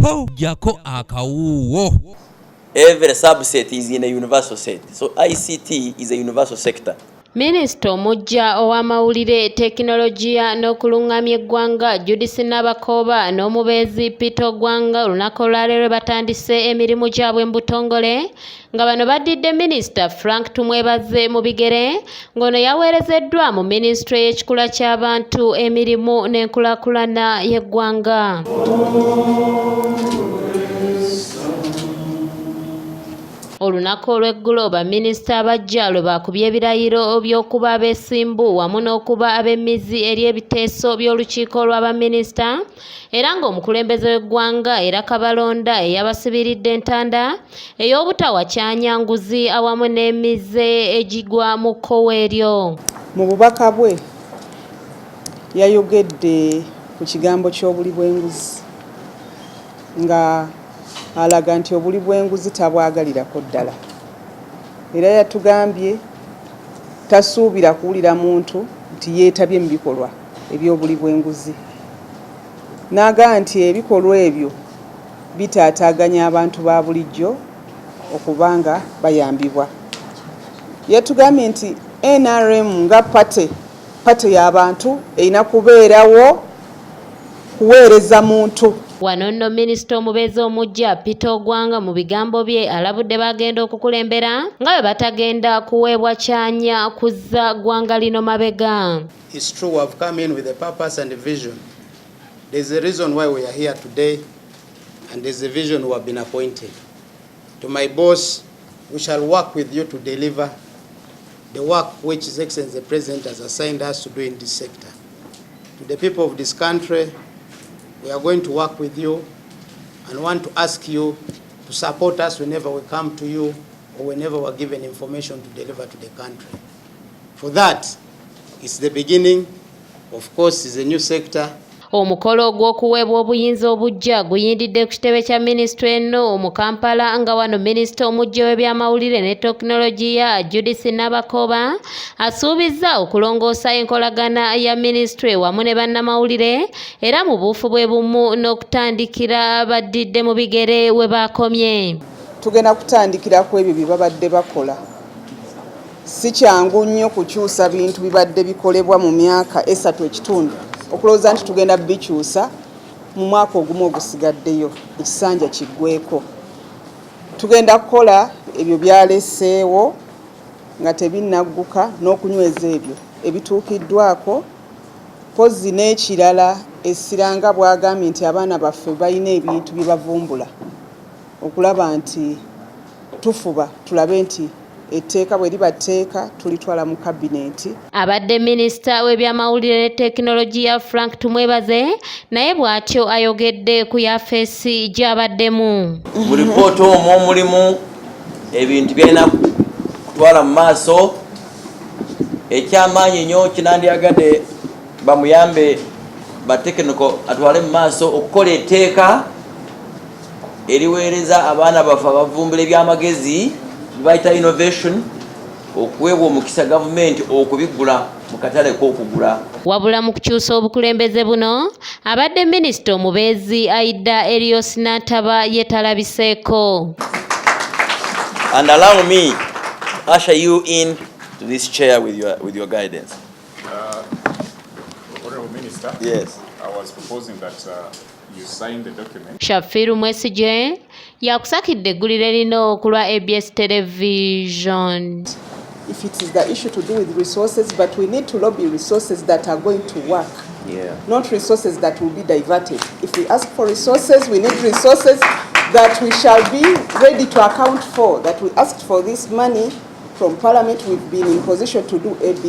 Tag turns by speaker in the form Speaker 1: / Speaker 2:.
Speaker 1: po jako akawuwo.
Speaker 2: Every subset is in a universal set. So ICT is a universal sector.
Speaker 3: Minisita omujja ow'amawulire tekinologiya n'okulungamya eggwanga Judith Nabakooba n'omubeezi Peter Ogwanga olunaku olwaleero batandise emirimu gyabwe mu butongole nga bano baddidde Minisita Frank Tumwebaze mu bigere ng'ono yaweerezeddwa mu Minisitule y'ekikula ky'abantu emirimu n'enkulaakulana y'eggwanga. Olunaku olw'eggulo baminisita abajja lwe baakubye ebirayiro by'okuba abeesimbu wamu n'okuba ab'emmizi eri ebiteeso by'olukiiko lw'abaminisita era ng'omukulembeze w'eggwanga era Kabalonda eyabasibiridde entanda ey'obutawa kyanyanguzi awamu n'emize egigwa mu kkowe eryo.
Speaker 4: Mu bubaka bwe yayogedde ku kigambo ky'obuli bw'enguzi nga alaga nti obuli bw'enguzi tabwagalirako ddala era yatugambye tasuubira kuwulira muntu nti yeetabye mu bikolwa eby'obuli bw'enguzi n'agamba nti ebikolwa ebyo bitaataaganya abantu ba bulijjo okuba nga bayambibwa. Yatugambye nti NRM nga pate y'abantu erina kubeerawo kuweereza muntu.
Speaker 3: Wano nno minisita omubeezi omujja Peter Ogwanga mu bigambo bye alabudde bagenda okukulembera nga bwe batagenda kuweebwa kyanya kuzza ggwanga lino mabega.
Speaker 5: It's true, I've come in with a purpose and a vision. There's a reason why we are here today and there's a vision we have been appointed. To my boss, we shall work with you to deliver the work which His Excellency the President has assigned us to do in this sector. To the people of this country, we are going to work with you and want to ask you to support us whenever we come to you or whenever we are given information to deliver to the country. For that, it's the beginning. Of course, it's a new sector.
Speaker 3: Omukolo ogw'okuweebwa obuyinza obujja guyindidde ku kitebe kya minisitule eno mu Kampala nga wano minisita omujja w'ebyamawulire ne tekinologiya Judith Nabakooba asuubizza okulongoosa enkolagana ya minisitule wamu ne bannamawulire era mu buufu bwe bumu n'okutandikira baddidde mu bigere we baakomye.
Speaker 4: Tugenda kutandikira ku ebyo bye babadde bakola. Si kyangu nnyo kukyusa bintu bibadde bikolebwa mu myaka 3 ekitundu. Okulowooza nti tugenda bikyusa mu mwaka ogumu ogusigaddeyo ekisanja kiggweko. Tugenda kukola ebyo byaleseewo nga tebinnagguka n'okunyweza ebyo ebituukiddwako pozi n'ekirala essiranga bwagambye nti abaana baffe balina ebintu bye bavumbula okulaba nti tufuba tulabe nti etteeka bwe libateeka tulitwala mu kabineeti.
Speaker 3: Abadde minisita w'ebyamawulire ne tekinologiya Frank Tumwebaze naye bw'atyo ayogedde ku yafeesi gy'abaddemu.
Speaker 2: Mu lipoota omwo mulimu ebintu byalina kutwala mu maaso ekyamaanyi ennyo kinandyagadde bamuyambe batekiniko atwale mu maaso okukola etteeka eriweereza abaana baffe abavumbula ebyamagezi bayita innovation okuweebwa omukisa gavumenti okubigula mu katale k'okugula.
Speaker 3: Wabula mu kukyusa obukulembeze buno abadde minisita omubeezi Aida Erios Nataba yeetalabiseeko.
Speaker 2: And allow me to usher you in to this chair with your guidance.
Speaker 6: Honorable Minister,
Speaker 2: yes.
Speaker 6: I was proposing that you sign the document.
Speaker 3: Shafiru Mwesije yakusakidde eggulire lino ku lwa ABS Television.
Speaker 4: If it is the issue to do with resources, but we need to lobby resources that are going to work, not resources that will be diverted. If we ask for resources, we need resources that we shall be ready to account for, that we asked for this money from Parliament, we've been in position to do ABC.